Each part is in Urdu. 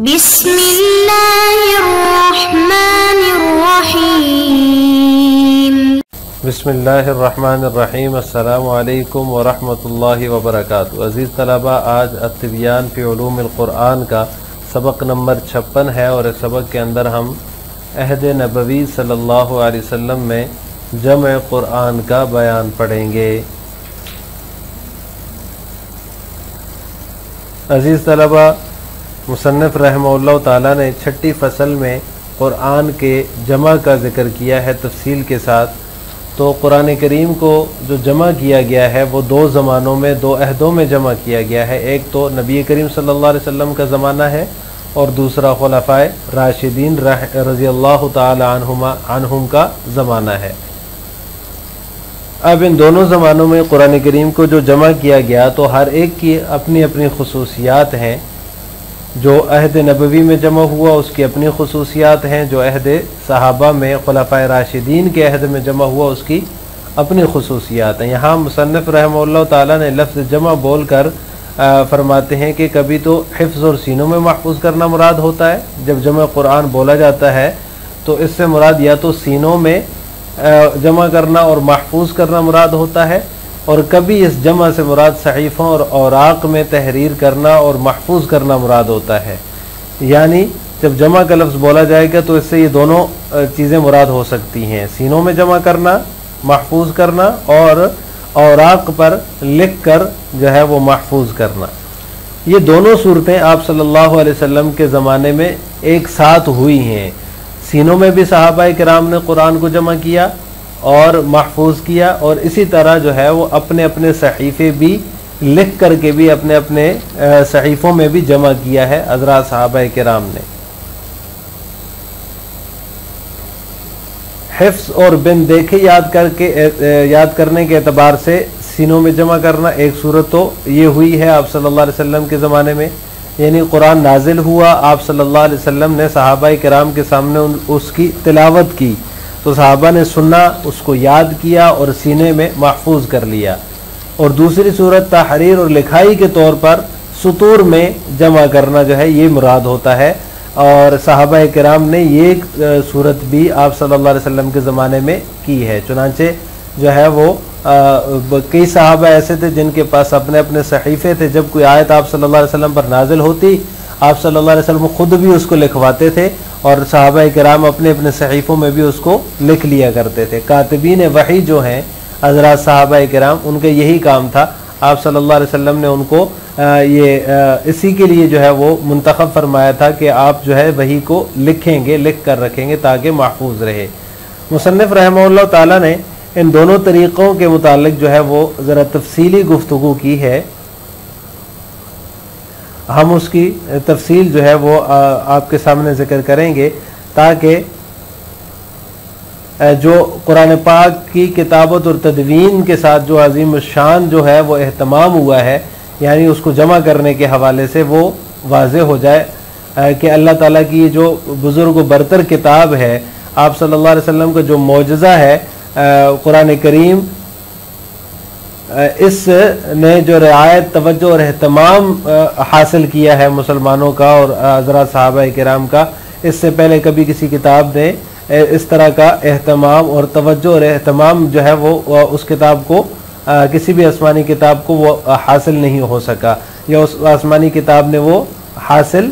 بسم اللہ الرحمن الرحیم۔ بسم اللہ الرحمن الرحیم۔ السلام علیکم ورحمۃ اللہ وبرکاتہ۔ عزیز طلبہ، آج التبیان فی علوم القرآن کا سبق نمبر 56 ہے، اور اس سبق کے اندر ہم عہد نبوی صلی اللہ علیہ وسلم میں جمع قرآن کا بیان پڑھیں گے۔ عزیز طلبہ، مصنف رحمہ اللہ تعالیٰ نے 6 فصل میں قرآن کے جمع کا ذکر کیا ہے تفصیل کے ساتھ۔ تو قرآن کریم کو جو جمع کیا گیا ہے وہ 2 زمانوں میں 2 عہدوں میں جمع کیا گیا ہے۔ ایک تو نبی کریم صلی اللہ علیہ وسلم کا زمانہ ہے، اور دوسرا خلفائے راشدین رضی اللہ تعالی عنہم کا زمانہ ہے۔ اب ان دونوں زمانوں میں قرآن کریم کو جو جمع کیا گیا تو ہر ایک کی اپنی اپنی خصوصیات ہیں۔ جو عہد نبوی میں جمع ہوا اس کی اپنی خصوصیات ہیں، جو عہد صحابہ میں خلفائے راشدین کے عہد میں جمع ہوا اس کی اپنی خصوصیات ہیں۔ یہاں مصنف رحمہ اللہ تعالیٰ نے لفظ جمع بول کر فرماتے ہیں کہ کبھی تو حفظ اور سینوں میں محفوظ کرنا مراد ہوتا ہے۔ جب جمع قرآن بولا جاتا ہے تو اس سے مراد یا تو سینوں میں جمع کرنا اور محفوظ کرنا مراد ہوتا ہے، اور کبھی اس جمع سے مراد صحیفوں اور اوراق میں تحریر کرنا اور محفوظ کرنا مراد ہوتا ہے۔ یعنی جب جمع کا لفظ بولا جائے گا تو اس سے یہ دونوں چیزیں مراد ہو سکتی ہیں، سینوں میں جمع کرنا، محفوظ کرنا، اور اوراق پر لکھ کر جو ہے وہ محفوظ کرنا۔ یہ دونوں صورتیں آپ صلی اللہ علیہ وسلم کے زمانے میں ایک ساتھ ہوئی ہیں۔ سینوں میں بھی صحابہ کرام نے قرآن کو جمع کیا اور محفوظ کیا، اور اسی طرح جو ہے وہ اپنے اپنے صحیفے بھی لکھ کر کے بھی اپنے اپنے صحیفوں میں بھی جمع کیا ہے حضرات صحابہ کرام نے۔ حفظ اور بن دیکھے یاد کرنے کے اعتبار سے سینوں میں جمع کرنا ایک صورت تو یہ ہوئی ہے آپ صلی اللہ علیہ وسلم کے زمانے میں، یعنی قرآن نازل ہوا، آپ صلی اللہ علیہ وسلم نے صحابہ کرام کے سامنے اس کی تلاوت کی تو صحابہ نے سنا، اس کو یاد کیا اور سینے میں محفوظ کر لیا۔ اور دوسری صورت تحریر اور لکھائی کے طور پر سطور میں جمع کرنا جو ہے یہ مراد ہوتا ہے، اور صحابہ کرام نے یہ صورت بھی آپ صلی اللہ علیہ وسلم کے زمانے میں کی ہے۔ چنانچہ جو ہے وہ کئی صحابہ ایسے تھے جن کے پاس اپنے اپنے صحیفے تھے، جب کوئی آیت آپ صلی اللہ علیہ وسلم پر نازل ہوتی آپ صلی اللہ علیہ وسلم خود بھی اس کو لکھواتے تھے، اور صحابہ کرام اپنے اپنے صحیفوں میں بھی اس کو لکھ لیا کرتے تھے۔ کاتبین وحی جو ہیں حضرات صحابہ کرام، ان کا یہی کام تھا۔ آپ صلی اللہ علیہ وسلم نے ان کو اسی کے لیے جو ہے وہ منتخب فرمایا تھا کہ آپ جو ہے وحی کو لکھیں گے، لکھ کر رکھیں گے تاکہ محفوظ رہے۔ مصنف رحمہ اللہ تعالیٰ نے ان دونوں طریقوں کے متعلق جو ہے وہ ذرا تفصیلی گفتگو کی ہے۔ ہم اس کی تفصیل جو ہے وہ آپ کے سامنے ذکر کریں گے، تاکہ جو قرآن پاک کی کتابت اور تدوین کے ساتھ جو عظیم الشان جو ہے وہ اہتمام ہوا ہے، یعنی اس کو جمع کرنے کے حوالے سے وہ واضح ہو جائے کہ اللہ تعالیٰ کی یہ جو بزرگ و برتر کتاب ہے، آپ صلی اللہ علیہ وسلم کا جو معجزہ ہے قرآن کریم، اس نے جو رعایت، توجہ اور اہتمام حاصل کیا ہے مسلمانوں کا اور حضرات صحابہ کرام کا، اس سے پہلے کبھی کسی کتاب نے اس طرح کا اہتمام اور توجہ اور اہتمام جو ہے وہ اس کتاب کو، کسی بھی آسمانی کتاب کو وہ حاصل نہیں ہو سکا، یا اس آسمانی کتاب نے وہ حاصل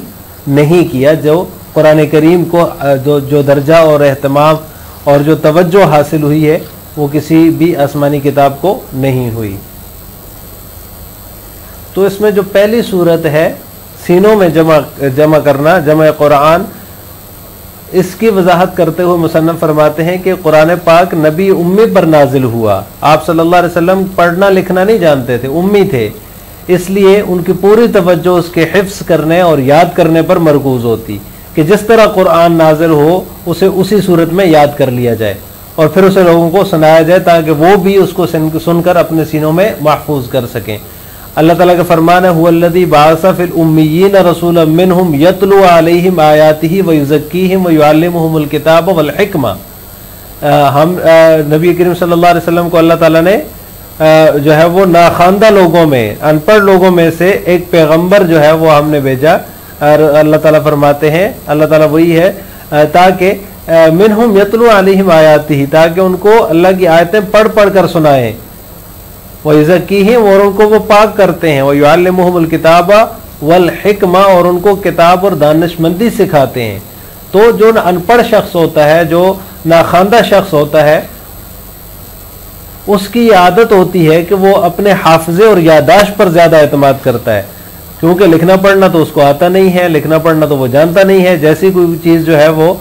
نہیں کیا جو قرآن کریم کو جو درجہ اور اہتمام اور جو توجہ حاصل ہوئی ہے وہ کسی بھی آسمانی کتاب کو نہیں ہوئی۔ تو اس میں جو پہلی صورت ہے سینوں میں جمع کرنا، جمع قرآن، اس کی وضاحت کرتے ہوئے مصنف فرماتے ہیں کہ قرآن پاک نبی امی پر نازل ہوا۔ آپ صلی اللہ علیہ وسلم پڑھنا لکھنا نہیں جانتے تھے، امی تھے، اس لیے ان کی پوری توجہ اس کے حفظ کرنے اور یاد کرنے پر مرکوز ہوتی کہ جس طرح قرآن نازل ہو اسے اسی صورت میں یاد کر لیا جائے، اور پھر اسے لوگوں کو سنایا جائے تاکہ وہ بھی اس کو سن کر اپنے سینوں میں محفوظ کر سکیں۔ اللہ تعالیٰ کا فرمان ہے هو الذی بعث فی الامیین رسولا منہم یتلو علیہم آیاتہ ویزکیہم ویعلمہم الکتاب والحکمہ۔ ہم نبی کریم صلی اللہ علیہ وسلم کو اللہ تعالیٰ نے جو ہے وہ ناخواندہ لوگوں میں، ان پڑھ لوگوں میں سے ایک پیغمبر جو ہے وہ ہم نے بھیجا اور اللہ تعالیٰ فرماتے ہیں، اللہ تعالیٰ وہی ہے تاکہ منہم یتلو علیہم آیاتہ، تاکہ ان کو اللہ کی آیتیں پڑھ پڑھ کر سنائیں، وَيُزَكِّيهِمْ، اور ان کو وہ پاک کرتے ہیں، وَيُعَلِّمُهُمُ الْكِتَابَ وَالْحِكْمَةَ، اور ان کو کتاب اور دانشمندی سکھاتے ہیں۔ تو جو ان پڑھ شخص ہوتا ہے، جو ناخواندہ شخص ہوتا ہے، اس کی عادت ہوتی ہے کہ وہ اپنے حافظے اور یادداشت پر زیادہ اعتماد کرتا ہے، کیونکہ لکھنا پڑھنا تو اس کو آتا نہیں ہے، لکھنا پڑھنا تو وہ جانتا نہیں ہے۔ جیسی کوئی چیز جو ہے وہ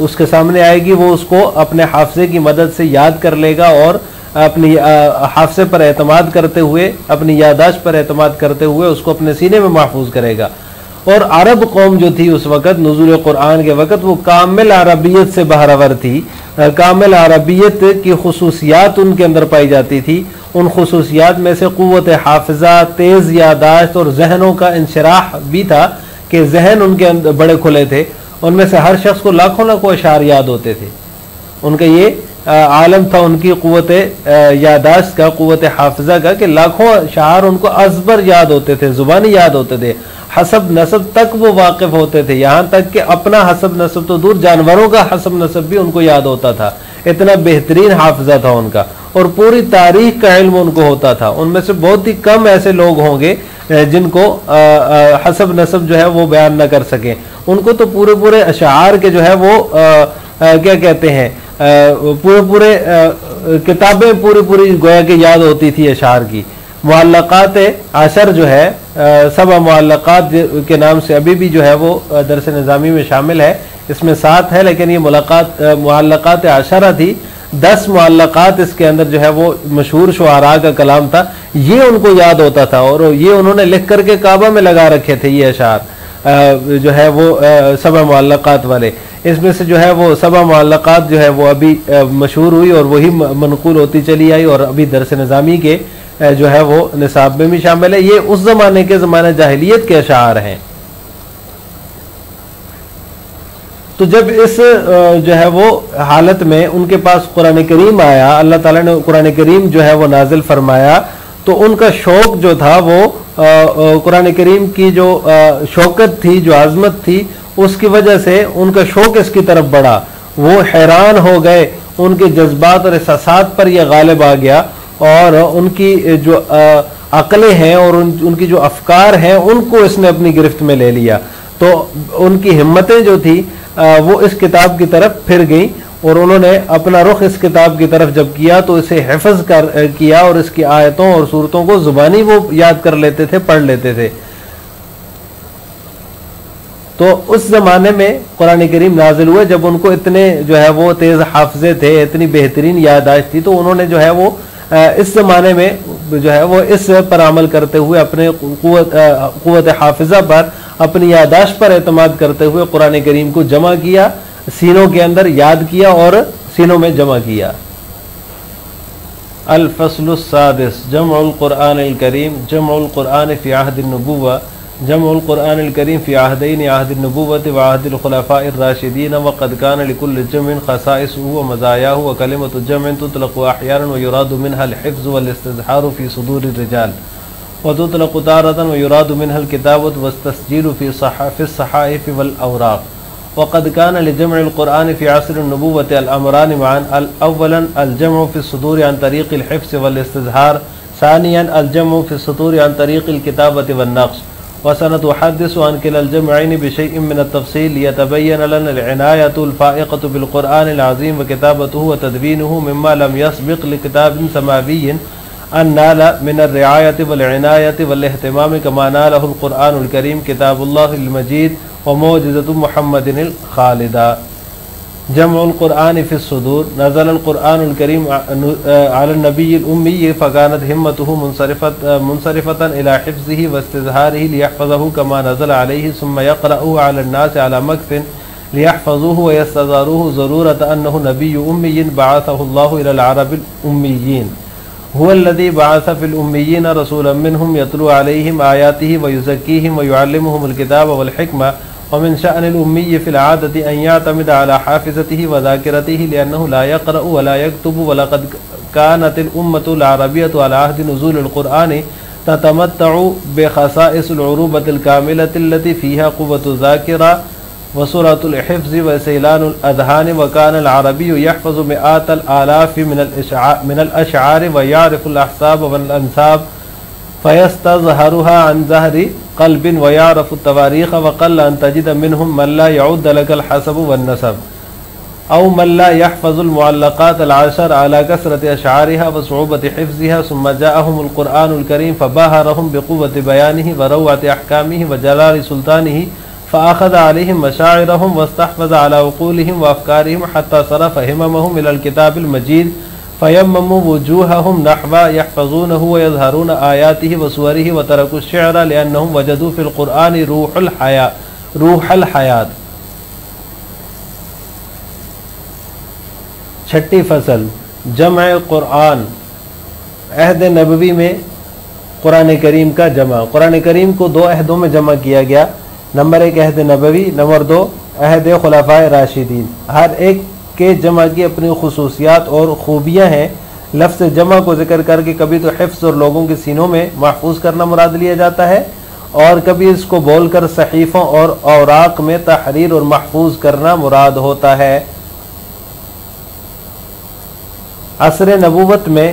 اس کے سامنے آئے گی، وہ اس کو اپنے حافظے کی مدد سے یاد کر لے گا، اور اپنی حافظے پر اعتماد کرتے ہوئے، اپنی یادداشت پر اعتماد کرتے ہوئے اس کو اپنے سینے میں محفوظ کرے گا۔ اور عرب قوم جو تھی اس وقت نزول قرآن کے وقت، وہ کامل عربیت سے بہرور تھی، کامل عربیت کی خصوصیات ان کے اندر پائی جاتی تھی۔ ان خصوصیات میں سے قوت حافظہ، تیز یادداشت اور ذہنوں کا انشراح بھی تھا، کہ ذہن ان کے اندر بڑے کھلے تھے۔ ان میں سے ہر شخص کو لاکھوں لاکھوں اشعار یاد ہوتے تھے۔ ان کا یہ عالم تھا ان کی قوت یادداشت کا، قوت حافظہ کا، کہ لاکھوں اشعار ان کو ازبر یاد ہوتے تھے، زبانی یاد ہوتے تھے، حسب نسب تک وہ واقف ہوتے تھے، یہاں تک کہ اپنا حسب نسب تو دور، جانوروں کا حسب نسب بھی ان کو یاد ہوتا تھا۔ اتنا بہترین حافظہ تھا ان کا، اور پوری تاریخ کا علم ان کو ہوتا تھا۔ ان میں سے بہت ہی کم ایسے لوگ ہوں گے جن کو حسب نسب جو ہے وہ بیان نہ کر سکیں۔ ان کو تو پورے اشعار کے جو ہے وہ کیا کہتے ہیں، پورے کتابیں پوری گویا کہ یاد ہوتی تھی اشعار کی۔ معلقات عشر جو ہے، 7 معلقات کے نام سے ابھی بھی جو ہے وہ درس نظامی میں شامل ہے، اس میں 7 ہے، لیکن یہ معلقات عشرہ تھی، 10 معلقات اس کے اندر جو ہے وہ مشہور شعراء کا کلام تھا، یہ ان کو یاد ہوتا تھا، اور یہ انہوں نے لکھ کر کے کعبہ میں لگا رکھے تھے یہ اشعار جو ہے وہ 7 معلقات والے۔ اس میں سے جو ہے وہ 7 معلقات جو ہے وہ ابھی مشہور ہوئی، اور وہی منقول ہوتی چلی آئی، اور ابھی درس نظامی کے جو ہے وہ نصاب میں بھی شامل ہے۔ یہ اس زمانے کے زمانہ جاہلیت کے اشعار ہیں۔ تو جب اس جو ہے وہ حالت میں ان کے پاس قرآن کریم آیا، اللہ تعالیٰ نے قرآن کریم جو ہے وہ نازل فرمایا، تو ان کا شوق جو تھا وہ قرآن کریم کی جو شوکت تھی، جو عظمت تھی، اس کی وجہ سے ان کا شوق اس کی طرف بڑھا، وہ حیران ہو گئے، ان کے جذبات اور احساسات پر یہ غالب آ گیا، اور ان کی جو عقلیں ہیں اور ان کی جو افکار ہیں ان کو اس نے اپنی گرفت میں لے لیا۔ تو ان کی ہمتیں جو تھی وہ اس کتاب کی طرف پھر گئیں، اور انہوں نے اپنا رخ اس کتاب کی طرف جب کیا تو اسے حفظ کیا، اور اس کی آیتوں اور صورتوں کو زبانی وہ یاد کر لیتے تھے، پڑھ لیتے تھے۔ تو اس زمانے میں قرآن کریم نازل ہوئے جب ان کو اتنے جو ہے وہ تیز حافظے تھے، اتنی بہترین یادداشت تھی، تو انہوں نے جو ہے وہ اس زمانے میں جو ہے وہ اس پر عمل کرتے ہوئے، اپنے قوت حافظہ پر، اپنی یادداشت پر اعتماد کرتے ہوئے قرآن کریم کو جمع کیا، سینوں کے اندر یاد کیا اور سینوں میں جمع کیا۔ الفصل السادس جمع القرآن الکریم، جمع القرآن فی عہد النبوہ، جمع القرآن الکریم فی عہدین، عہد النبوۃ وعہد الخلفاء الراشدین، وقد کان لکل جمع خصائصہ ومزایاہ، وکلمۃ جمع تطلق احیانا ویراد منها الحفظ والاستظہار فی صدور الرجال، وتطلق تارة ويراد منها الكتابة والتسجيل في الصحائف والأوراق. وقد كان لجمع القرآن في عصر النبوة الأمران معا، أولا الجمع في الصدور عن طريق الحفظ والاستظهار، ثانيا الجمع في السطور عن طريق الكتابة والنقش. وسنتحدث عن كلا الجمعين بشيء من التفصيل ليتبين لنا العناية الفائقة بالقرآن العظيم وكتابته وتدوينه مما لم يسبق لكتاب سماوي أن نال من الرعاية والعناية والاهتمام كما ناله القرآن الكريم كتاب الله المجيد ومعجزة محمد الخالدة. جمع القرآن في الصدور، نزل القرآن الكريم على النبي الأمي فكانت همته منصرفة إلى حفظه واستظهاره ليحفظه كما نزل عليه، ثم يقرأه على الناس على مكث ليحفظوه ويستظهروه، ضرورة أنه نبي أمي بعثه الله إلى العرب الأميين. هو الذي بعث في الأميين رسولا منهم يتلو عليهم آياته ويزكيهم ويعلمهم الكتاب والحكمة. ومن شأن الأمي في العادة أن يعتمد على حافظته وذاكرته لأنه لا يقرأ ولا يكتب. ولقد كانت الأمة العربية على عهد نزول القرآن تتمتع بخصائص العروبة الكاملة التي فيها قوة الذاكرة وسرعة الحفظ وسيلان الأذهان، وكان العربي يحفظ مئات الآلاف من الأشعار ويعرف الأحساب والأنساب فيستظهرها عن ظهر قلب ويعرف التواريخ، وقل أن تجد منهم من لا يعد لك الحسب والنسب أو من لا يحفظ المعلقات العشر على كثرة أشعارها وصعوبة حفظها. ثم جاءهم القرآن الكريم فباهرهم بقوة بيانه وروعة أحكامه وجلال سلطانه، فأخذ عليهم مشاعرهم واستحفظ على عقولهم وأفكارهم حتى صرف هممهم إلى الكتاب المجيد، فيمموا وجوههم نحو يحفظونه ويظهرون آياته وسوره، وتركوا الشعر لأنهم وجدوا في القرآن روح الحیات. چھٹی فصل جمع قرآن. عہد نبوی میں قرآن کریم کا جمع. قرآن کریم کو دو عہدوں میں جمع کیا گیا. نمبر 1 عہد نبوی، نمبر 2 عہد خلفائے راشدین. ہر ایک کے جمع کی اپنی خصوصیات اور خوبیاں ہیں. لفظ جمع کو ذکر کر کے کبھی تو حفظ اور لوگوں کے سینوں میں محفوظ کرنا مراد لیا جاتا ہے، اور کبھی اس کو بول کر صحیفوں اور اوراق میں تحریر اور محفوظ کرنا مراد ہوتا ہے. عصر نبوت میں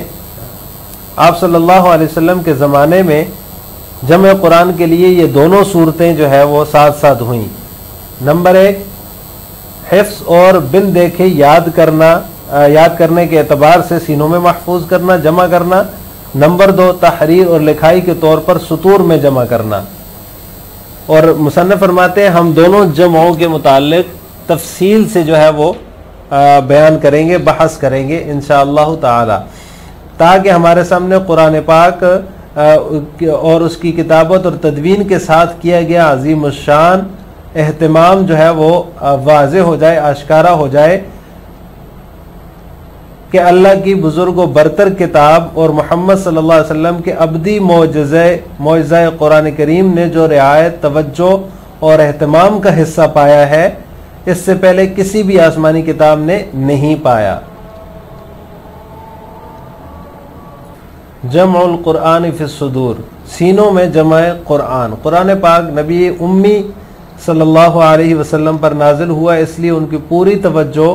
آپ صلی اللہ علیہ وسلم کے زمانے میں جمع قرآن کے لیے یہ دونوں صورتیں جو ہے وہ ساتھ ساتھ ہوئیں. نمبر 1 حفظ اور بن دیکھے یاد کرنے کے اعتبار سے سینوں میں محفوظ کرنا، جمع کرنا. نمبر 2 تحریر اور لکھائی کے طور پر سطور میں جمع کرنا. اور مصنف فرماتے ہیں ہم دونوں جمعوں کے متعلق تفصیل سے جو ہے وہ بیان کریں گے، بحث کریں گے انشاءاللہ تعالی، تاکہ ہمارے سامنے قرآن پاک اور اس کی کتابت اور تدوین کے ساتھ کیا گیا عظیم الشان اہتمام جو ہے وہ واضح ہو جائے، آشکارا ہو جائے کہ اللہ کی بزرگ و برتر کتاب اور محمد صلی اللہ علیہ وسلم کے ابدی معجزہ قرآن کریم نے جو رعایت، توجہ اور اہتمام کا حصہ پایا ہے، اس سے پہلے کسی بھی آسمانی کتاب نے نہیں پایا. جمع القرآن فی الصدور، سینوں میں جمع قرآن. قرآن پاک نبی امی صلی اللہ علیہ وسلم پر نازل ہوا، اس لیے ان کی پوری توجہ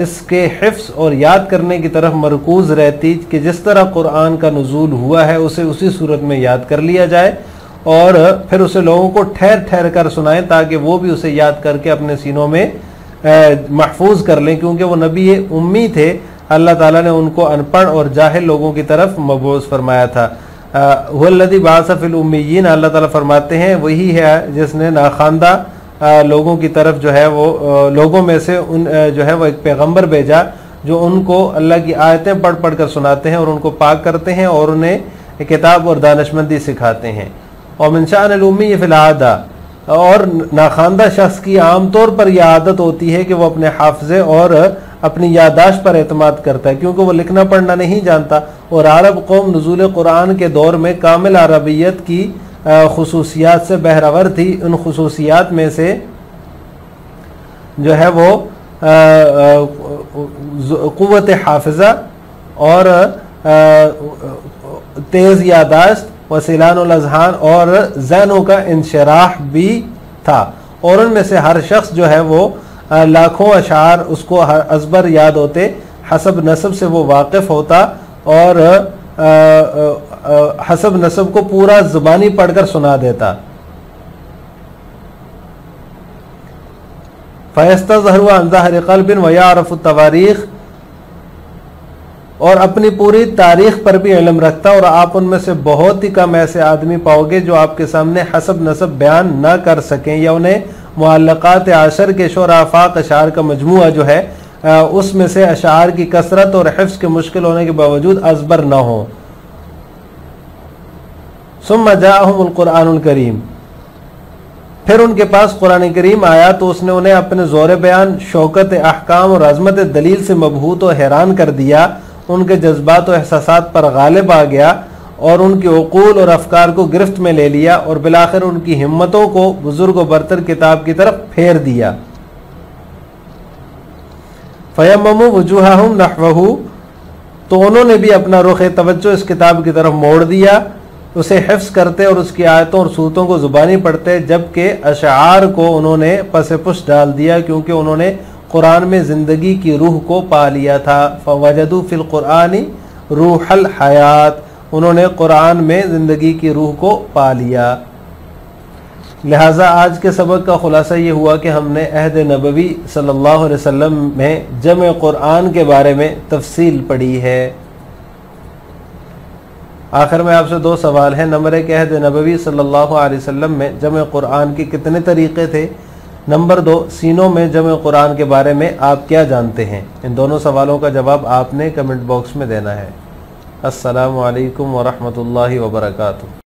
اس کے حفظ اور یاد کرنے کی طرف مرکوز رہتی کہ جس طرح قرآن کا نزول ہوا ہے اسے اسی صورت میں یاد کر لیا جائے اور پھر اسے لوگوں کو ٹھہر ٹھہر کر سنائیں تاکہ وہ بھی اسے یاد کر کے اپنے سینوں میں محفوظ کر لیں، کیونکہ وہ نبی امی تھے. اللہ تعالیٰ نے ان کو ان پڑھ اور جاہل لوگوں کی طرف مبعوث فرمایا تھا. هو الذی بعث فی الامیین، اللہ تعالیٰ فرماتے ہیں وہی ہے جس نے ناخواندہ لوگوں کی طرف جو ہے وہ لوگوں میں سے جو ہے وہ ایک پیغمبر بھیجا جو ان کو اللہ کی آیتیں پڑھ پڑھ کر سناتے ہیں اور ان کو پاک کرتے ہیں اور انہیں کتاب اور دانشمندی سکھاتے ہیں. اور من شأن الامی فی العادہ، اور ناخواندہ شخص کی عام طور پر یہ عادت ہوتی ہے کہ وہ اپنے حافظے اور اپنی یادداشت پر اعتماد کرتا ہے کیونکہ وہ لکھنا پڑھنا نہیں جانتا. اور عرب قوم نزول قرآن کے دور میں کامل عربیت کی خصوصیات سے بہرور تھی. ان خصوصیات میں سے جو ہے وہ قوت حافظہ اور تیز یادداشت، وسیلان الاذہان اور ذہنوں کا انشراح بھی تھا. اور ان میں سے ہر شخص جو ہے وہ لاکھوں اشعار اس کو ازبر یاد ہوتے، حسب نسب سے وہ واقف ہوتا اور حسب نسب کو پورا زبانی پڑھ کر سنا دیتا. فَيَسْتَظْهَرُ عَنْ ظَهْرِ قَلْبٍ وَيَعْرَفُ التَّوَارِيخ، اور اپنی پوری تاریخ پر بھی علم رکھتا. اور آپ ان میں سے بہت ہی کم ایسے آدمی پاؤ گے جو آپ کے سامنے حسب نسب بیان نہ کر سکیں یا انہیں معلقات عشر کے شعر آفاق اشعار کا مجموعہ جو ہے اس میں سے اشعار کی کثرت اور حفظ کے مشکل ہونے کے باوجود ازبر نہ ہو. ثم جاءهم القرآن الکریم، پھر ان کے پاس قرآن کریم آیا تو اس نے انہیں اپنے زور بیان، شوکت احکام اور عظمت دلیل سے مبہوت و حیران کر دیا. ان کے جذبات و احساسات پر غالب آ گیا اور ان کے عقول اور افکار کو گرفت میں لے لیا اور بالآخر ان کی ہمتوں کو بزرگ و برتر کتاب کی طرف پھیر دیا. فَيَمَّمُوا وُجُوهَهُمْ نَحْوَهُ، تو انہوں نے بھی اپنا رخ توجہ اس کتاب کی طرف موڑ دیا اسے حفظ کرتے اور اس کی آیتوں اور صورتوں کو زبانی پڑھتے، جبکہ اشعار کو انہوں نے پس پش ڈال دیا کیونکہ انہوں نے قرآن میں زندگی کی روح کو پا لیا تھا۔ فوجدوا فی القرآن روح الحیات، انہوں نے قرآن میں زندگی کی روح کو پا لیا۔ لہٰذا آج کے سبق کا خلاصہ یہ ہوا کہ ہم نے عہد نبوی صلی اللہ علیہ وسلم میں جمع قرآن کے بارے میں تفصیل پڑھی ہے۔ آخر میں آپ سے دو سوال ہیں۔ نمبر 1، عہد نبوی صلی اللہ علیہ وسلم میں جمع قرآن کے کتنے طریقے تھے؟ نمبر 2، سینوں میں جمع قرآن کے بارے میں آپ کیا جانتے ہیں؟ ان دونوں سوالوں کا جواب آپ نے کمنٹ باکس میں دینا ہے۔ السلام علیکم ورحمۃ اللہ وبرکاتہ۔